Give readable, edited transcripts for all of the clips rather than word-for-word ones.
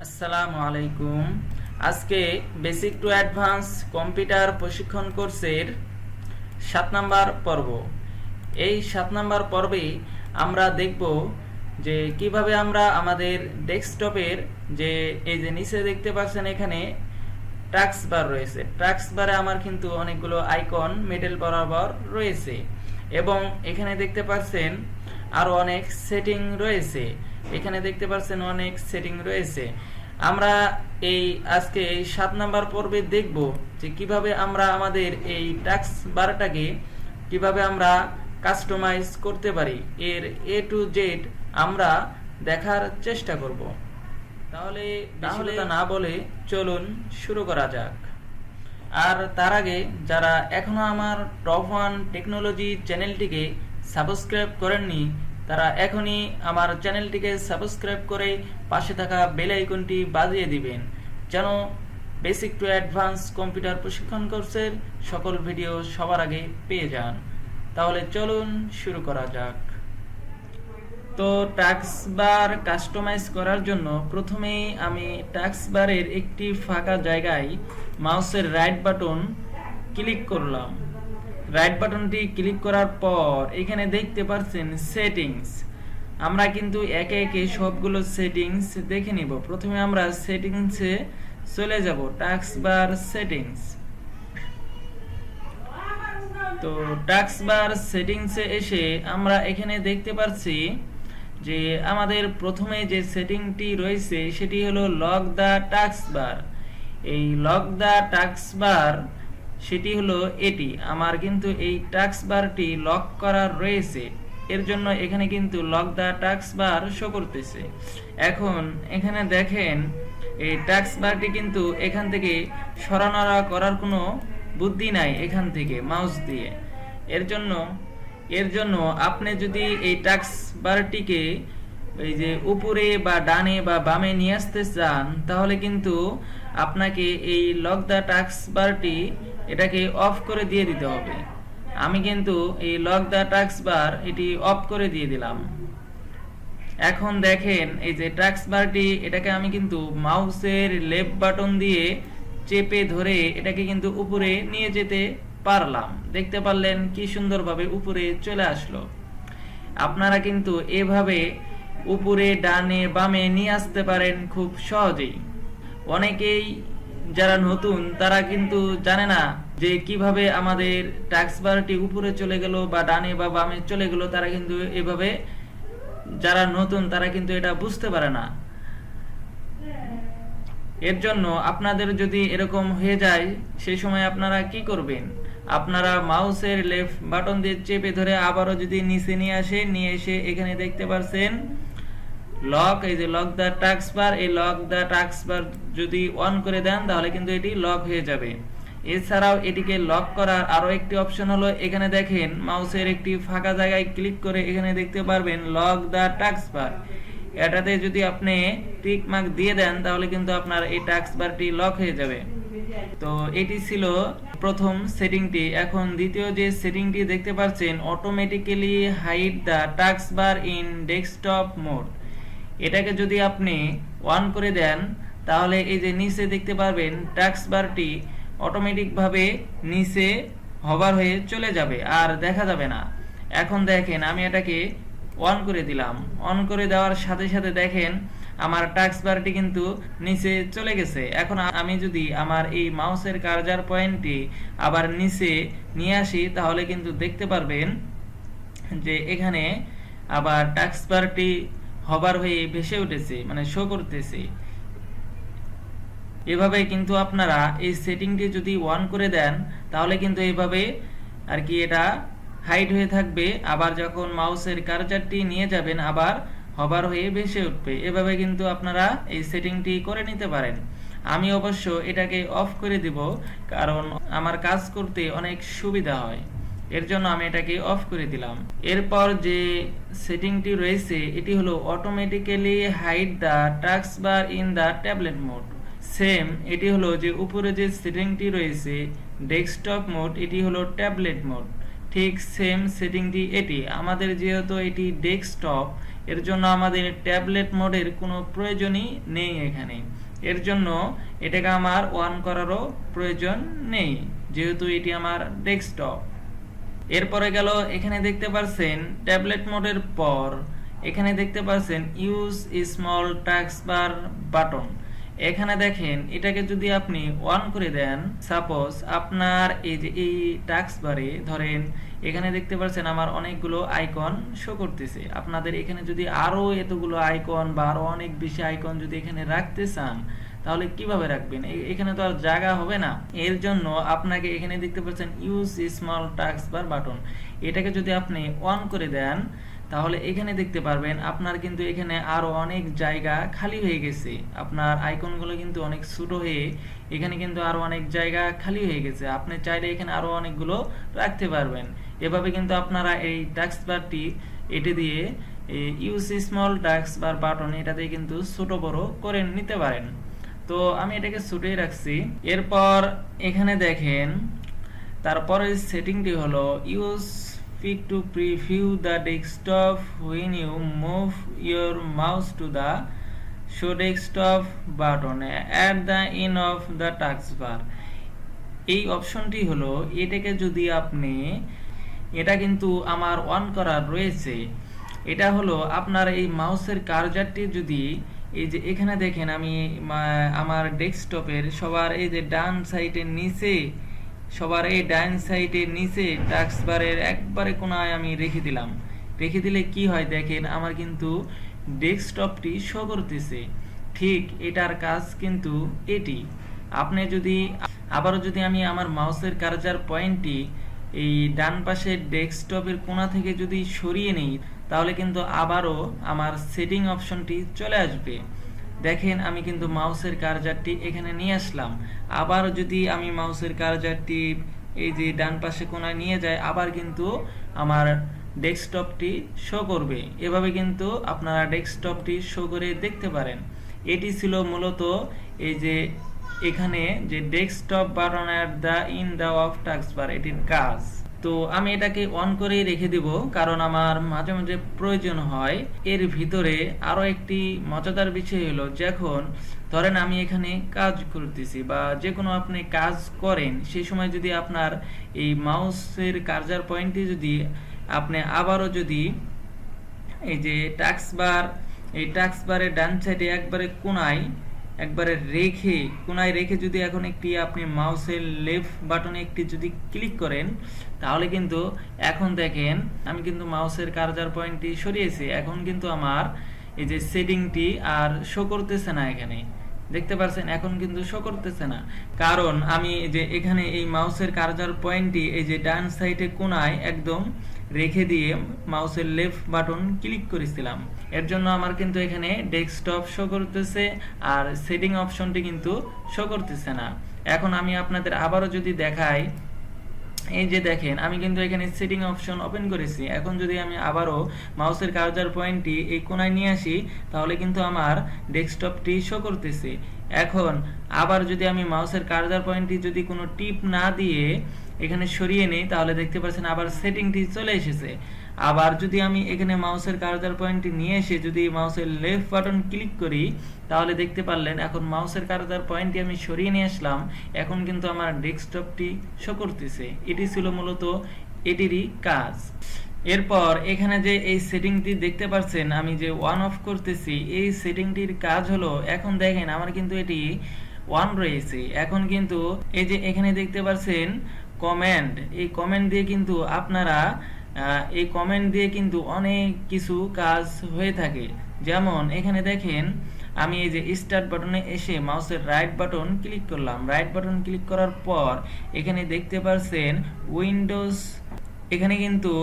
আসসালামু আলাইকুম। আজকে বেসিক টু অ্যাডভান্স কম্পিউটার প্রশিক্ষণ কোর্সের 7 নাম্বার পর্ব। এই 7 নাম্বার পর্বে আমরা দেখব যে কিভাবে আমরা আমাদের ডেস্কটপের যে এই যে নিচে দেখতে পাচ্ছেন এখানে টাস্ক বার রয়েছে। টাস্ক বারে আমার কিন্তু অনেকগুলো আইকন মেটেল বরাবর রয়েছে এবং এখানে দেখতে পাচ্ছেন আরো অনেক সেটিং রয়েছে। এখানে দেখতে পাচ্ছেন অনেক সেটিং রয়েছে। আমরা আজকে এই 7 নাম্বার পর্বে দেখব যে কিভাবে আমরা আমাদের এই টাস্ক বারটাকে কিভাবে আমরা কাস্টমাইজ করতে পারি। এর এ টু জেড আমরা দেখার চেষ্টা করব। তাহলে তা না বলে চলুন শুরু করা যাক। আর তার আগে যারা এখনো আমার টপ 1 টেকনোলজি চ্যানেলটিকে সাবস্ক্রাইব করেননি তারা এখনই আমার চ্যানেলটিকে সাবস্ক্রাইব করে পাশে থাকা বেল আইকনটি বাজিয়ে দিবেন যেন বেসিক টু অ্যাডভান্স কম্পিউটার প্রশিক্ষণ কোর্সের সকল ভিডিও সবার আগে পেয়ে যান। তাহলে চলুন শুরু করা যাক। তো টাস্ক বার কাস্টমাইজ করার জন্য প্রথমেই আমি টাস্ক বারের একটি ফাঁকা জায়গায় মাউসের রাইট বাটন ক্লিক করলাম। রাইট বাটনটি ক্লিক করার পর এখানে দেখতে পাচ্ছেন সেটিংস। আমরা কিন্তু একে একে সবগুলো সেটিংস দেখে নিব। প্রথমে আমরা সেটিংসে চলে যাব, টাস্ক বার সেটিংস। তো টাস্ক বার সেটিংসে এসে আমরা এখানে দেখতে পাচ্ছি যে আমাদের প্রথমে যে সেটিংটি রয়েছে সেটি হলো লক দা টাস্ক বার। এই লক দা টাস্ক বার সেটি হলো এটি। আমার কিন্তু এই টাস্ক বারটি লক করা রয়েছে, এর জন্য এখানে কিন্তু লক দা টাস্ক বার শো করতেছে। এখন এখানে দেখেন এই টাস্ক বারটি কিন্তু এখান থেকে সরানোরা করার কোনো বুদ্ধি নাই এখান থেকে মাউস দিয়ে। এর জন্য আপনি যদি এই টাস্ক বারটিকে এই যে উপরে বা ডানে বা বামে নিয়ে আসতে চান তাহলে কিন্তু আপনাকে এই লক দা টাস্ক বারটি এটাকে অফ করে দিয়ে দিতে হবে। আমি কিন্তু এই লক দা টাস্ক বার এটি অফ করে দিয়ে দিলাম। এখন দেখেন এই যে টাস্ক বারটি এটাকে আমি কিন্তু মাউসের লেফট বাটন দিয়ে চেপে ধরে এটাকে কিন্তু উপরে নিয়ে যেতে পারলাম। দেখতে পারলেন কি সুন্দরভাবে উপরে চলে আসলো। আপনারা কিন্তু এভাবে উপরে ডানে বামে নিয়ে আসতে পারেন খুব সহজেই। অনেকেই যারা নতুন তারা কিন্তু জানে না যে কিভাবে আমাদের টাস্ক বারটি উপরে চলে গেল বা ডানে বা বামে চলে গেল। তারা কিন্তু এভাবে, যারা নতুন তারা কিন্তু এটা বুঝতে পারে না। এর জন্য আপনাদের যদি এরকম হয়ে যায় সেই সময় আপনারা কি করবেন, আপনারা মাউসের লেফট বাটন দিয়ে চেপে ধরে আবারও যদি নিচে নিয়ে এসে এখানে দেখতে পাচ্ছেন লক, এই যে লক দা টাস্ক বার, এই লক দা টাস্ক বার যদি অন করে দেন তাহলে কিন্তু এটি লক হয়ে যাবে। এছাড়াও এটিকে লক করার আরো একটি অপশন হলো, এখানে দেখেন মাউসের একটি ফাঁকা জায়গায় ক্লিক করে এখানে দেখতে পারবেন লক দা টাস্ক বার। এটাতে যদি আপনি টিক মার্ক দিয়ে দেন তাহলে কিন্তু আপনার এই টাস্ক বারটি লক হয়ে যাবে। তো এটি ছিল প্রথম সেটিংটি। এখন দ্বিতীয় যে সেটিংটি দেখতে পাচ্ছেন, automatically hide the task bar in desktop mode. এটাকে যদি আপনি অন করে দেন তাহলে এই যে নিচে দেখতে পারবেন টাস্ক বারটি অটোমেটিক ভাবে নিচে হভার হয়ে চলে যাবে, আর দেখা যাবে না। এখন দেখেন আমি এটাকে অন করে দিলাম। অন করে দেওয়ার সাথে সাথে দেখেন আমার টাস্ক বারটি কিন্তু নিচে চলে গেছে। এখন আমি যদি আমার এই মাউসের কার্সার পয়েন্টটি আবার নিচে নিয়ে আসি তাহলে কিন্তু দেখতে পারবেন যে এখানে আবার টাস্ক বারটি হবার হয়ে ভেসে উঠেছে, মানে শো করতেছে। এভাবে কিন্তু আপনারা এই সেটিংটি যদি অন করে দেন তাহলে কিন্তু এইভাবে আর কি এটা হাইড হয়ে থাকবে। আবার যখন মাউসের কার্সারটি নিয়ে যাবেন আবার হবার হয়ে ভেসে উঠবে। এভাবে কিন্তু আপনারা এই সেটিংটি করে নিতে পারেন। আমি অবশ্য এটাকে অফ করে দিব কারণ আমার কাজ করতে অনেক সুবিধা হয়, এর জন্য আমি এটাকে অফ করে দিলাম। এরপর যে সেটিংটি রয়েছে এটি হলো automatically hide the task bar in the tablet mode. Same এটি হলো যে উপরে যে সেটিংটি রয়েছে ডেস্কটপ মোড, এটি হলো ট্যাবলেট মোড। ঠিক সেম সেটিংটি এটি। আমাদের যেহেতু এটি ডেস্কটপ, এর জন্য আমাদের ট্যাবলেট মোডের কোনো প্রয়োজনই নেই এখানে। এর জন্য এটাকে আমার অন করারও প্রয়োজন নেই, যেহেতু এটি আমার ডেস্কটপ। এরপরে গেল, এখানে দেখতে পাচ্ছেন ট্যাবলেট মোডের পর এখানে দেখতে পাচ্ছেন ইউজ স্মল টাস্ক বার বাটন। এখানে দেখেন, এটাকে যদি আপনি অন করে দেন, সাপোজ আপনার এই যে এই টাস্ক বারে ধরেন এখানে দেখতে পাচ্ছেন আমার অনেকগুলো আইকন শো করতেছে। আপনাদের এখানে যদি আরো এতগুলো আইকন বা আরো অনেক বেশি আইকন যদি এখানে রাখতে চান, তাহলে কিভাবে রাখবেন? এখানে তো আর জায়গা হবে না। এর জন্য আপনাকে এখানে দেখতে পাচ্ছেন ইউজ স্মল টাস্ক বার বাটন, এটাকে যদি আপনি অন করে দেন, তাহলে এখানে দেখতে পারবেন আপনার কিন্তু এখানে আরো অনেক জায়গা খালি হয়ে গেছে। আপনার আইকনগুলো কিন্তু অনেক ছোট হয়ে এখানে কিন্তু আরো অনেক জায়গা খালি হয়ে গেছে। আপনি চাইলে এখানে আরো অনেকগুলো রাখতে পারবেন। এভাবে কিন্তু আপনারা এই টাস্ক বারটি এটি দিয়ে ইউজ স্মল টাস্ক বার বাটন এটা দিয়ে কিন্তু ছোট বড় করে নিতে পারেন। তো আমি এটাকে ছোটই রাখছি। এরপর এখানে দেখেন, তারপরে সেটিংটি হলো use pick to preview the desktop when you move your mouse to the show desktop button at the end of the taskbar। এই অপশনটি হলো, এটাকে যদি আপনি, এটা কিন্তু আমার অন করা রয়েছে, এটা হলো আপনার এই মাউসের কার্সারটি যদি এই যে এখানে দেখেন, আমি আমার ডেস্কটপের সবার এই যে ডান সাইডের নিচে, সবার এই ডান সাইডের নিচে টাস্ক বারের একবারে কোনায় আমি রেখে দিলাম। রেখে দিলে কি হয় দেখেন, আমার কিন্তু ডেস্কটপটি শো করতেছে। ঠিক এটার কাজ কিন্তু এটি। আপনি যদি আবারও যদি আমি আমার মাউসের কার্সার পয়েন্টটি এই ডান পাশের ডেস্কটপের কোণা থেকে যদি সরিয়ে নেই, তাহলে কিন্তু আবারও আমার সেটিং অপশনটি চলে আসবে। দেখেন, আমি কিন্তু মাউসের কার্সারটি এখানে নিয়ে আসলাম। আবার যদি আমি মাউসের কার্সারটি এই যে ডান পাশে কোণায় নিয়ে যাই, আবার কিন্তু আমার ডেস্কটপটি শো করবে। এভাবে কিন্তু আপনারা ডেস্কটপটি শো করে দেখতে পারেন। এটি ছিল মূলত এই যে এখানে যে desktop button at the in the of task bar, এটির কাজ। তো আমি এটাকে অন করেই রেখে দিব, কারণ আমার মাঝে মাঝে প্রয়োজন হয়। এর ভিতরে আরো একটি মজাদার বিষয় হলো, যখন ধরেন আমি এখানে কাজ করতেছি বা যে কোনো আপনি কাজ করেন, সেই সময় যদি আপনার এই মাউসের কার্সার পয়েন্টটি যদি আপনি আবারও যদি এই যে টাস্ক বার, এই টাস্ক বারের ডান সাইডে একবারে কোনায় রেখে যদি এখন একটি আপনি মাউসের লেফট বাটনে একটি যদি ক্লিক করেন, তাহলে কিন্তু এখন দেখেন আমি কিন্তু মাউসের কার্সার পয়েন্টটি সরিয়েছি। এখন কিন্তু আমার এই যে সেটিংটি আর শো করতেছে না। এখানে দেখতে পাচ্ছেন এখন কিন্তু শো করতেছে না, কারণ আমি যে এখানে এই মাউসের কার্সার পয়েন্টটি এই যে ডান সাইডে কোনায় একদম রেখে দিয়ে মাউসের লেফট বাটন ক্লিক করেছিলাম। এর জন্য আমার কিন্তু এখানে ডেস্কটপ শো করতেছে আর সেটিং অপশনটি কিন্তু শো করতেছে না। এখন আমি আপনাদের আবারও যদি দেখাই, এই যে দেখেন আমি কিন্তু এখানে সেটিং অপশন ওপেন করেছি। এখন যদি আমি আবারও মাউসের কার্সার পয়েন্টটি এই কোণায় নিয়ে আসি, তাহলে কিন্তু আমার ডেস্কটপটি শো করতেছে। এখন আবার যদি আমি মাউসের কার্সার পয়েন্টটি যদি কোনো টিপ না দিয়ে এখানে সরিয়ে নেই, তাহলে দেখতে পাচ্ছেন আবার সেটিংটি চলে এসেছে। আবার যদি আমি এখানে মাউসের কার্সার পয়েন্টটি নিয়ে এসে যদি মাউসের লেফট বাটন ক্লিক করি, তাহলে দেখতে পারলেন এখন মাউসের কার্সার পয়েন্টটি আমি সরিয়ে নিয়ে আসলাম। এখন কিন্তু আমার ডেস্কটপটি শো করতেছে। এটি ছিল মূলত এটিরই কাজ। এরপর এখানে যে এই সেটিংটি দেখতে পাচ্ছেন আমি যে অন অফ করতেছি, এই সেটিংটির কাজ হলো, এখন দেখেন আমার কিন্তু এটি অন রয়েছে। এখন কিন্তু এই যে এখানে দেখতে পাচ্ছেন কমেন্ট, এই কমেন্ট দিয়ে কিন্তু আপনারা এই কমেন্ট দিয়ে কিন্তু অনেক কিছু কাজ হয়ে থাকে। যেমন এখানে দেখেন আমি এই যে স্টার্ট বাটনে এসে মাউসের রাইট বাটন ক্লিক করলাম। রাইট বাটন ক্লিক করার পর এখানে দেখতে পাচ্ছেন উইন্ডোজ, এখানে কিন্তু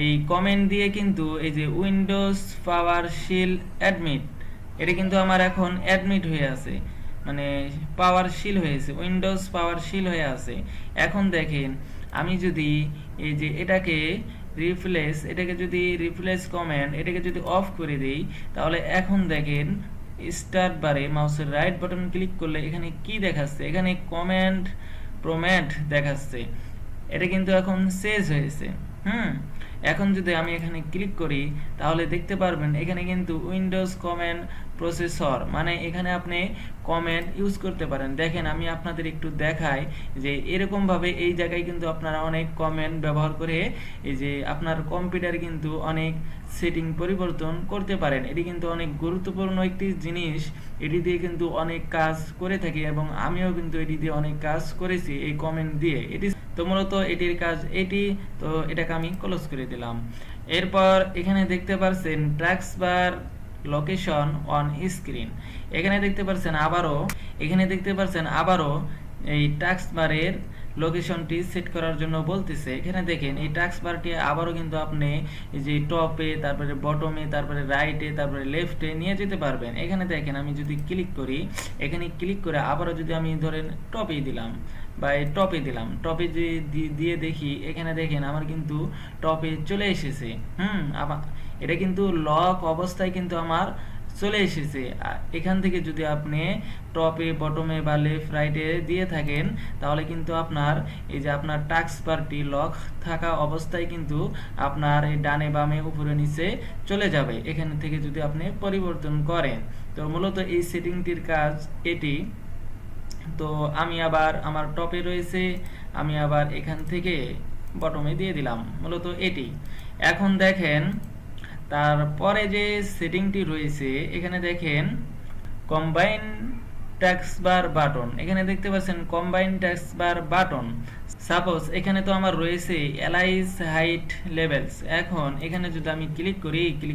এই কমেন্ট দিয়ে কিন্তু এই যে উইন্ডোজ পাওয়ারশীল অ্যাডমিট, এটা কিন্তু আমার এখন অ্যাডমিট হয়ে আছে, মানে পাওয়ারশীল হয়েছে, উইন্ডোজ পাওয়ারশীল হয়ে আছে। এখন দেখেন আমি যদি এই যে এটাকে যদি রিপ্লেস কমেন্ট এটাকে যদি অফ করে দেই, তাহলে এখন দেখেন স্টার্ট বারে মাউসের রাইট বাটন ক্লিক করলে এখানে কি দেখাচ্ছে, এখানে কমেন্ট প্রমেট দেখাচ্ছে। এটা কিন্তু এখন শেষ হয়েছে। এখন যদি আমি এখানে ক্লিক করি তাহলে দেখতে পারবেন এখানে কিন্তু উইন্ডোজ কমেন্ট প্রসেসর, মানে এখানে আপনি কমেন্ট ইউজ করতে পারেন। দেখেন আমি আপনাদের একটু দেখাই যে এরকম ভাবে এই জায়গায় কিন্তু আপনারা অনেক কমেন্ট ব্যবহার করে এই যে আপনার কম্পিউটারে কিন্তু অনেক সেটিং পরিবর্তন করতে পারেন। এটি কিন্তু অনেক গুরুত্বপূর্ণ একটি জিনিস, এটি দিয়ে কিন্তু অনেক কাজ করে থাকি এবং আমিও কিন্তু এটি দিয়ে অনেক কাজ করেছি এই কমেন্ট দিয়ে। এটি তো মূলত এটির কাজ এটি, তো এটাকে আমি ক্লোজ করে দিলাম। এরপর এখানে দেখতে পাচ্ছেন tax bar location on screen, এখানে দেখতে পাচ্ছেন আবারও এই টাস্ক বারের লোকেশনটি সেট করার জন্য বলতেছে। এখানে দেখেন এই টাস্ক বারটি আবারও কিন্তু আপনি এই যে টপে, তারপরে বটমে, তারপরে রাইটে, তারপরে লেফটে নিয়ে যেতে পারবেন। এখানে দেখেন আমি যদি ক্লিক করি, এখানে ক্লিক করে আবারও যদি আমি ধরেন টপে দিলাম বা টপে দিয়ে দেখি, এখানে দেখেন আমার কিন্তু টপে চলে এসেছে। আবার এটা কিন্তু লক অবস্থায় কিন্তু আমার চলে এসেছে। এখান থেকে যদি আপনি টপে, বটমে বা লেফট রাইটে দিয়ে থাকেন তাহলে কিন্তু আপনার এই যে আপনার টাস্ক বারটি লক থাকা অবস্থায় কিন্তু আপনার এই ডানে বামে উপরে নিচে চলে যাবে এখান থেকে যদি আপনি পরিবর্তন করেন। তো মূলত এই সেটিংটির কাজ এটি। তো আমি আবার আমার টপে রয়েছে, আমি আবার এখান থেকে বটমে দিয়ে দিলাম, মূলত এটি। এখন দেখেন তারপরে যে সেটিংটি রয়েছে, এখানে দেখেন কম্বাইন ট্যাক্স বার বাটন, এখানে দেখতে পাচ্ছেন কম্বাইন ট্যাক্স বার বাটন। সাপোজ এখানে তো আমার রয়েছে অ্যালাইজ হাইট লেভেলস, এখন এখানে যদি আমি ক্লিক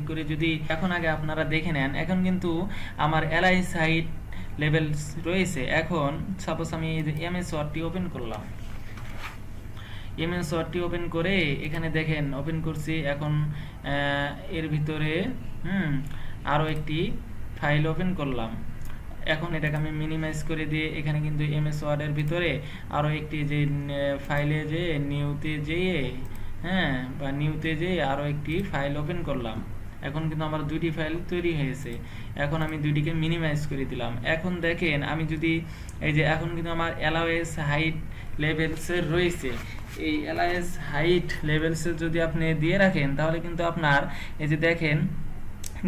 করি যদি এখন আগে আপনারা দেখে নেন, এখন কিন্তু আমার অ্যালাইজ হাইট লেভেলস রয়েছে। এখন সাপোজ আমি এমএস ওয়ার্ডটি ওপেন করলাম, এমএস ওয়ার্ডটি ওপেন করে এখানে দেখেন ওপেন করছি। এখন এর ভিতরে আরও একটি ফাইল ওপেন করলাম। এখন এটাকে আমি মিনিমাইজ করে দিয়ে এখানে কিন্তু এমএস ওয়ার্ডের ভিতরে আরও একটি যে ফাইলে যে নিউতে যেয়ে নিউতে যেয়ে আরও একটি ফাইল ওপেন করলাম। এখন কিন্তু আমার দুইটি ফাইল তৈরি হয়েছে। এখন আমি দুইটিকে মিনিমাইজ করে দিলাম। এখন দেখেন আমি যদি এই যে এখন কিন্তু আমার অ্যালাওয়েন্স হাইট লেভেলসের রয়েছে, এই অ্যালায়েন্স হাইট লেভেলসে যদি আপনি দিয়ে রাখেন তাহলে কিন্তু আপনার এই যে দেখেন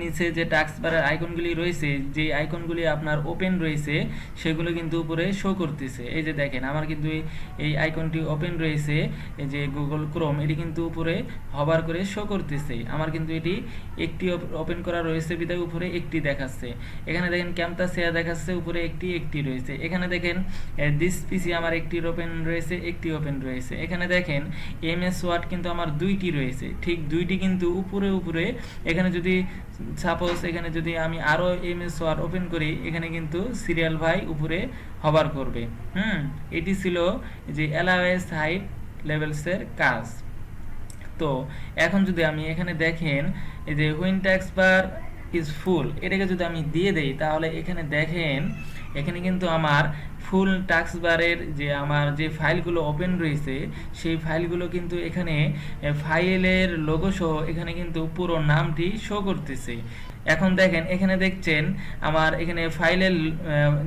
নিচে যে টাস্ক বারের আইকনগুলি রয়েছে, যে আইকনগুলি আপনার ওপেন রয়েছে সেগুলো কিন্তু উপরে শো করতেছে। এই যে দেখেন আমার কিন্তু এই আইকনটি ওপেন রয়েছে, এই যে গুগল ক্রোম, এটি কিন্তু উপরে হবার করে শো করতেছে। আমার কিন্তু এটি একটি ওপেন করা রয়েছে বিধায় উপরে একটি দেখাচ্ছে। এখানে দেখেন ক্যামতাসিয়া দেখাচ্ছে উপরে একটি রয়েছে। এখানে দেখেন দিস পিসি আমার একটি ওপেন রয়েছে। এখানে দেখেন এমএস ওয়ার্ড কিন্তু আমার দুইটি রয়েছে, ঠিক দুইটি কিন্তু উপরে এখানে যদি সাপোজ এখানে যদি আমি আরো এমএস ওয়ার্ড ওপেন করি, এখানে কিন্তু সিরিয়াল বাই উপরে হবার করবে। এটি ছিল যে অ্যালাওয়েন্স হাইট লেভেলসের কাজ। তো এখন যদি আমি এখানে দেখেন এই যে when tax bar is full, এটাকে যদি আমি দিয়ে দেই তাহলে এখানে দেখেন এখানে কিন্তু আমার ফুল টাস্ক বারের যে আমার যে ফাইলগুলো ওপেন রয়েছে সেই ফাইলগুলো কিন্তু এখানে ফাইলের লোগো সহ এখানে কিন্তু পুরো নামটি শো করতেছে। এখন দেখেন এখানে দেখছেন আমার এখানে ফাইলের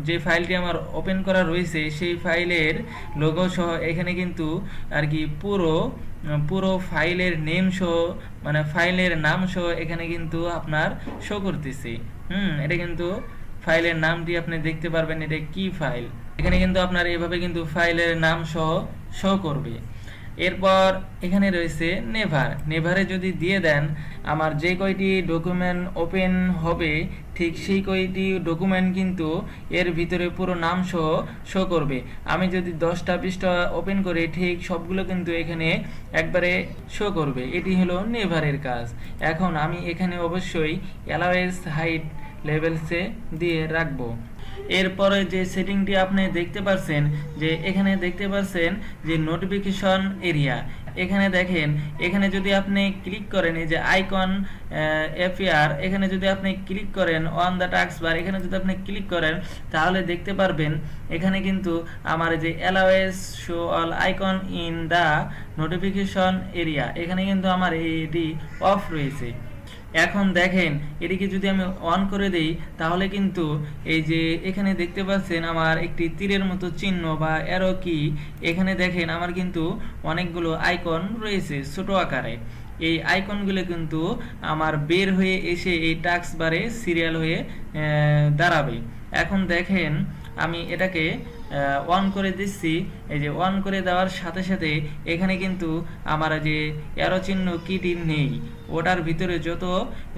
যে ফাইলটি আমার ওপেন করা রয়েছে সেই ফাইলের লোগো সহ এখানে কিন্তু আর কি পুরো ফাইলের নেম সহ, মানে ফাইলের নাম সহ এখানে কিন্তু আপনার শো করতেছে। এটা কিন্তু ফাইলের নামটি আপনি দেখতে পারবেন এটা কি ফাইল, এখানে কিন্তু আপনার এভাবে কিন্তু ফাইলের নাম সহ শো করবে। এরপর এখানে রয়েছে নেভারে যদি দিয়ে দেন আমার যে কয়টি ডকুমেন্ট ওপেন হবে ঠিক সেই কয়টি ডকুমেন্ট কিন্তু এর ভিতরে পুরো নাম সহ শো করবে। আমি যদি 10টা পৃষ্ঠা ওপেন করি ঠিক সবগুলো কিন্তু এখানে একবারে শো করবে। এটি হলো নেভারের কাজ। এখন আমি এখানে অবশ্যই অ্যালাওয়েন্স হাইট লেভেলসে দিয়ে রাখবো। এরপরে যে সেটিংটি আপনি দেখতে পাচ্ছেন যে এখানে দেখতে পাচ্ছেন যে নোটিফিকেশন এরিয়া, এখানে দেখেন এখানে যদি আপনি ক্লিক করেন এই যে আইকন অ্যাপিয়ার, এখানে যদি আপনি ক্লিক করেন অন দ্য টাস্ক বার, এখানে যদি আপনি ক্লিক করেন তাহলে দেখতে পারবেন এখানে কিন্তু আমার যে allowance show all icon in the notification area, এখানে কিন্তু আমার এটি অফ রয়েছে। এখন দেখেন এটিকে যদি আমি অন করে দেই তাহলে কিন্তু এই যে এখানে দেখতে পাচ্ছেন আমার একটি তীরের মতো চিহ্ন বা অ্যারো কি, এখানে দেখেন আমার কিন্তু অনেকগুলো আইকন রয়েছে ছোট আকারে। এই আইকনগুলো কিন্তু আমার বের হয়ে এসে এই টাস্ক বারে সিরিয়াল হয়ে দাঁড়াবে। এখন দেখেন আমি এটাকে অন করে দিচ্ছি। এই যে অন করে দেওয়ার সাথে সাথে এখানে কিন্তু আমার যে অ্যারো চিহ্ন কিটি নেই, ওটার ভিতরে যত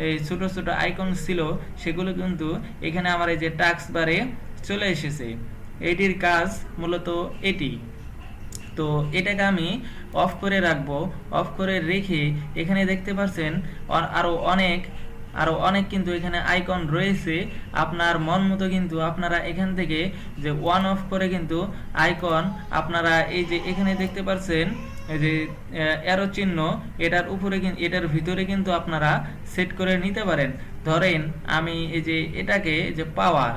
এই ছোট ছোট আইকন ছিল সেগুলো কিন্তু এখানে আমার এই যে টাস্ক বারে চলে এসেছে। এটির কাজ মূলত এটি। তো এটাকে আমি অফ করে রাখবো। অফ করে রেখে এখানে দেখতে পাচ্ছেন আরো অনেক কিন্তু এখানে আইকন রয়েছে। আপনার মন মতো কিন্তু আপনারা এখান থেকে যে ওয়ান অফ করে কিন্তু আইকন আপনারা এই যে এখানে দেখতে পাচ্ছেন এই যে অ্যারো চিহ্ন, এটার উপরে এটার ভিতরে কিন্তু আপনারা সেট করে নিতে পারেন। ধরেন আমি এই যে এটাকে যে পাওয়ার,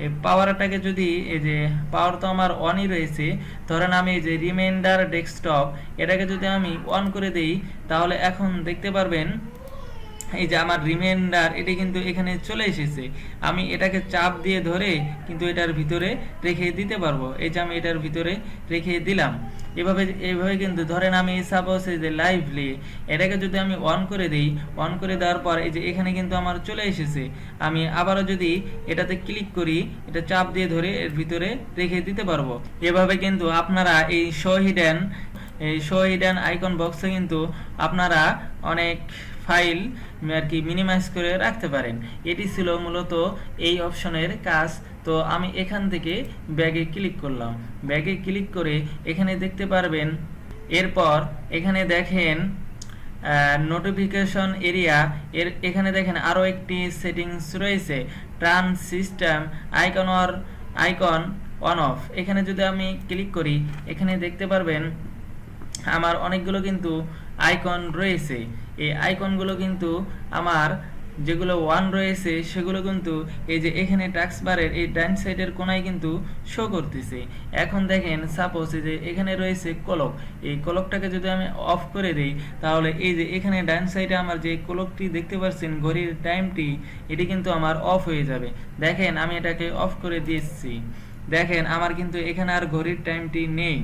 এই পাওয়ারটাকে যদি এই যে পাওয়ার তো আমার অনই রয়েছে, ধরেন আমি এই যে রিমাইন্ডার ডেস্কটপ এটাকে যদি আমি অন করে দেই তাহলে এখন দেখতে পারবেন এই যে আমার রিমাইন্ডার এটি কিন্তু এখানে চলে এসেছে। আমি এটাকে চাপ দিয়ে ধরে কিন্তু এটার ভিতরে রেখে দিতে পারবো। এই যে আমি এটার ভিতরে রেখে দিলাম। এইভাবে কিন্তু ধরেন আমি সাপোজ এই যে লাইভলি এটাকে যদি আমি অন করে দিই, অন করে দেওয়ার পর এই যে এখানে কিন্তু আমার চলে এসেছে। আমি আবারও যদি এটাতে ক্লিক করি, এটা চাপ দিয়ে ধরে এর ভিতরে রেখে দিতে পারবো। এভাবে কিন্তু আপনারা এই শো হিডেন আইকন বক্সে কিন্তু আপনারা অনেক ফাইল আর কি মিনিমাইজ করে রাখতে পারেন। এটি ছিল মূলত এই অপশনের কাজ। তো আমি এখান থেকে ব্যাগে ক্লিক করলাম। ব্যাগে ক্লিক করে এখানে দেখতে পারবেন, এরপর এখানে দেখেন নোটিফিকেশন এরিয়া এখানে দেখেন আরো একটি সেটিংস রয়েছে, ট্রান সিস্টেম আইকন অন অফ। এখানে যদি আমি ক্লিক করি এখানে দেখতে পারবেন আমার অনেকগুলো কিন্তু আইকন রয়েছে। এই আইকনগুলো কিন্তু আমার যেগুলো ওয়ান রয়েছে সেগুলো কিন্তু এই যে এখানে টাস্ক বারের এই ডান সাইডের কোনায় কিন্তু শো করতেছে। এখন দেখেন সাপোজ এই যে এখানে রয়েছে ক্লক, এই ক্লকটাকে যদি আমি অফ করে দিই তাহলে এই যে এখানে ডান সাইডে আমার যে ক্লকটি দেখতে পাচ্ছেন ঘড়ির টাইমটি, এটি কিন্তু আমার অফ হয়ে যাবে। দেখেন আমি এটাকে অফ করে দিয়েছি, দেখেন আমার কিন্তু এখানে আর ঘড়ির টাইমটি নেই।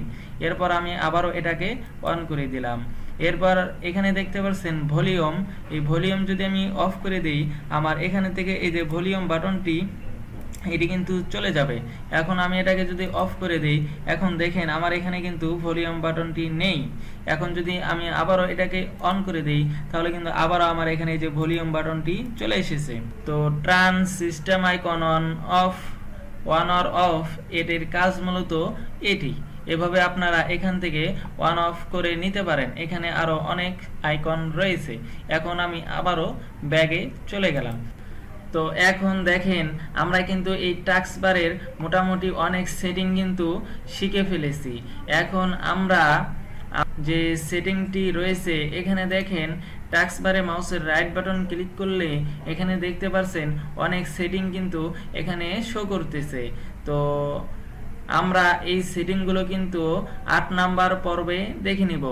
এরপর আমি আবারও এটাকে অন করে দিলাম। এরপর এখানে দেখতে পাচ্ছেন ভলিউম, এই ভলিউম যদি আমি অফ করে দেই আমার এখানে থেকে এই যে ভলিউম বাটনটি এটি কিন্তু চলে যাবে। এখন আমি এটাকে যদি অফ করে দেই, এখন দেখেন আমার এখানে কিন্তু ভলিউম বাটনটি নেই। এখন যদি আমি আবারও এটাকে অন করে দেই তাহলে কিন্তু আবারও আমার এখানে এই যে ভলিউম বাটনটি চলে এসেছে। তো turn system icon on or off এটির কাজ মূলত এটি। এভাবে আপনারা এখান থেকে অন অফ করে নিতে পারেন। এখানে আরো অনেক আইকন রয়েছে। এখন আমি আবারও ব্যাগে চলে গেলাম। তো এখন দেখেন আমরা কিন্তু এই টাস্ক বারের মোটামুটি অনেক সেটিং কিন্তু শিখে ফেলেছি। এখন আমরা যে সেটিংটি রয়েছে এখানে দেখেন টাস্ক বারে মাউসের রাইট বাটন ক্লিক করলে এখানে দেখতে পাচ্ছেন অনেক সেটিং কিন্তু এখানে শো করতেছে। তো আমরা এই সেটিংগুলো কিন্তু 8 নাম্বার পর্বে দেখে নিব।